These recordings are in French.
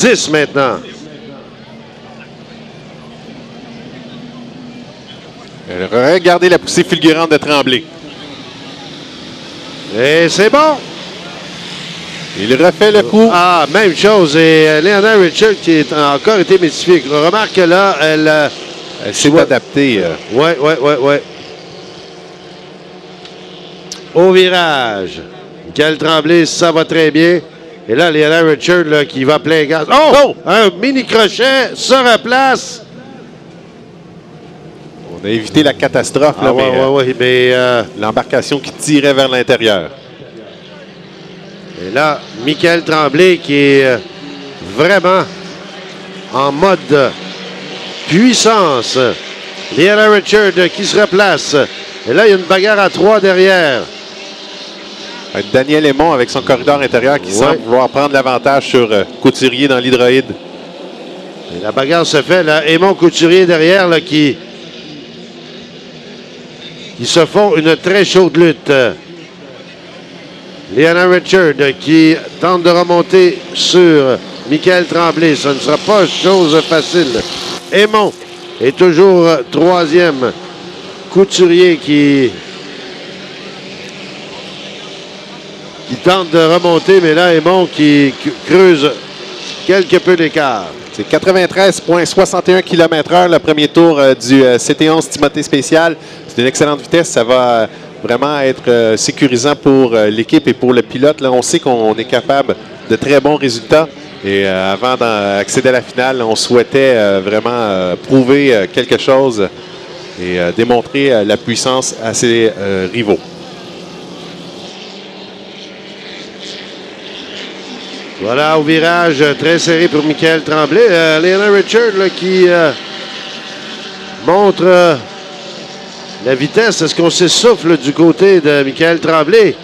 10 maintenant. Regardez la poussée fulgurante de Tremblay. Et c'est bon. Il refait le coup. Ah, même chose. Et Leonard Richard qui a encore été mystifié. Remarque que là, elle s'est adaptée. Oui. Au virage. Michael Tremblay, ça va très bien. Et là, Leonard Richard là, qui va plein gaz. Oh! Un mini crochet se replace. On a évité la catastrophe, là, mais l'embarcation qui tirait vers l'intérieur. Et là, Michael Tremblay qui est vraiment en mode puissance. Leonard Richard qui se replace. Et là, il y a une bagarre à 3 derrière. Daniel Aymon avec son corridor intérieur qui semble vouloir prendre l'avantage sur Couturier dans l'hydroïde. Et la bagarre se fait, là. Aymon Couturier derrière, là, qui se font une très chaude lutte. Leonard Richard qui tente de remonter sur Michael Tremblay. Ce ne sera pas chose facile. Aymon est toujours 3e. Couturier qui tente de remonter, mais là, Aymon qui creuse quelque peu d'écart. C'est 93,61 km/h le premier tour du CT11 Timothée Spécial. C'est une excellente vitesse. Ça va vraiment être sécurisant pour l'équipe et pour le pilote. Là, on sait qu'on est capable de très bons résultats. Et avant d'accéder à la finale, on souhaitait vraiment prouver quelque chose et démontrer la puissance à ses rivaux. Voilà, au virage, très serré pour Michael Tremblay. Leonard Richard là, qui montre la vitesse. Est-ce qu'on s'essouffle du côté de Michael Tremblay?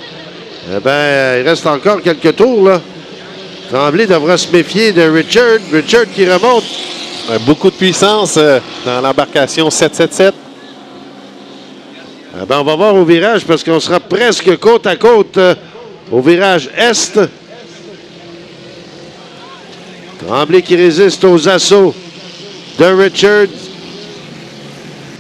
Eh bien, il reste encore quelques tours, là. Tremblay devra se méfier de Richard. Richard qui remonte. Beaucoup de puissance dans l'embarcation 777. Eh bien, on va voir au virage parce qu'on sera presque côte à côte au virage Est. Tremblay qui résiste aux assauts de Richards.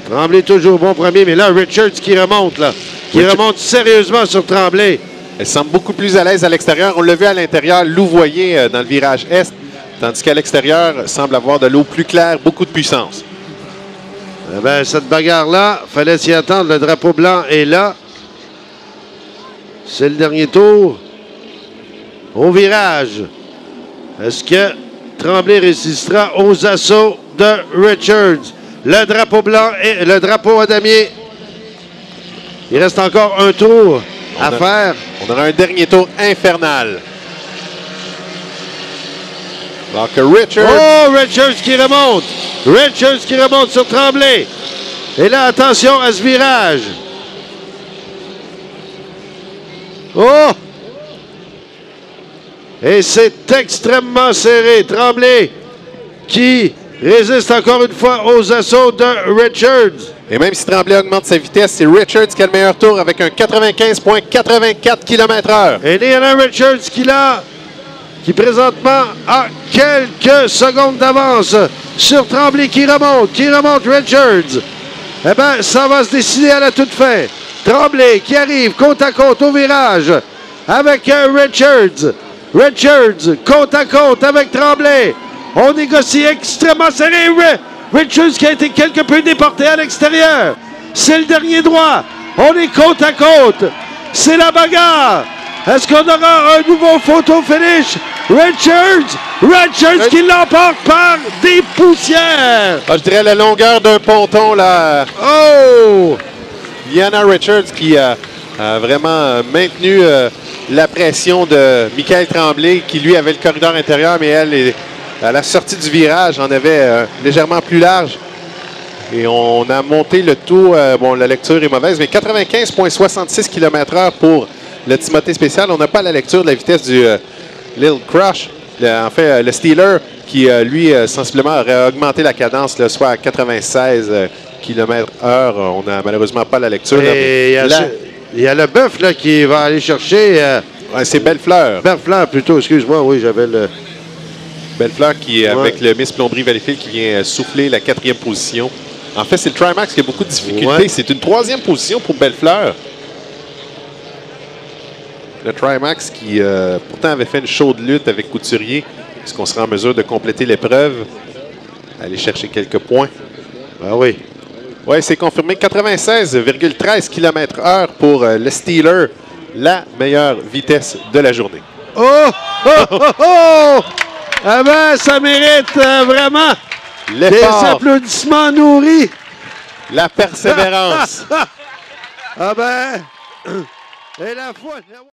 Tremblay toujours bon premier, mais là, Richards qui remonte, là. Qui remonte sérieusement sur Tremblay. Elle semble beaucoup plus à l'aise à l'extérieur. On l'a vu à l'intérieur louvoyer dans le virage Est, tandis qu'à l'extérieur, semble avoir de l'eau plus claire, beaucoup de puissance. Eh bien, cette bagarre-là, il fallait s'y attendre. Le drapeau blanc est là. C'est le dernier tour. Au virage. Est-ce que Tremblay résistera aux assauts de Richards? Le drapeau blanc et le drapeau à damier. Il reste encore un tour à faire. On aura un dernier tour infernal. Alors que Richards... Oh, Richards qui remonte. Richards qui remonte sur Tremblay. Et là, attention à ce virage. Oh! Et c'est extrêmement serré. Tremblay qui résiste encore une fois aux assauts de Richards. Et même si Tremblay augmente sa vitesse, c'est Richards qui a le meilleur tour avec un 95,84 km/h. Et Leonard Richards qui présentement a quelques secondes d'avance sur Tremblay qui remonte Richards. Eh bien, ça va se décider à la toute fin. Tremblay qui arrive côte à côte au virage avec Richards. Richards côte à côte avec Tremblay. On négocie extrêmement serré. Richards qui a été quelque peu déporté à l'extérieur. C'est le dernier droit. On est côte à côte. C'est la bagarre. Est-ce qu'on aura un nouveau photo finish? Richards qui l'emporte par des poussières. Ah, je dirais la longueur d'un ponton, là. Oh! Leonard Richards qui a vraiment maintenu la pression de Michael Tremblay, qui lui avait le corridor intérieur, mais elle, à la sortie du virage, en avait légèrement plus large. Et on a monté le tout. Bon, la lecture est mauvaise, mais 95,66 km/h pour le Timothée Spécial. On n'a pas la lecture de la vitesse du Little Crush. En fait, le Steeler, qui, lui, sensiblement aurait augmenté la cadence, là, soit à 96 km/h. On n'a malheureusement pas la lecture. Et il y a le bœuf là, qui va aller chercher... c'est Bellefleur. Bellefleur, plutôt, excuse-moi, oui, j'avais le... Bellefleur qui, avec le Miss Plomberie Valleyfield, qui vient souffler la 4e position. En fait, c'est le Trimax qui a beaucoup de difficultés. Ouais. C'est une 3e position pour Bellefleur. Le Trimax qui, pourtant, avait fait une chaude lutte avec Couturier. Est-ce qu'on sera en mesure de compléter l'épreuve? Aller chercher quelques points. Ben oui. Oui, c'est confirmé. 96,13 km/h pour le Steeler. La meilleure vitesse de la journée. Oh! Oh! Oh! Oh! Ah ben, ça mérite vraiment des applaudissements nourris. La persévérance. Ah ben, et la foi...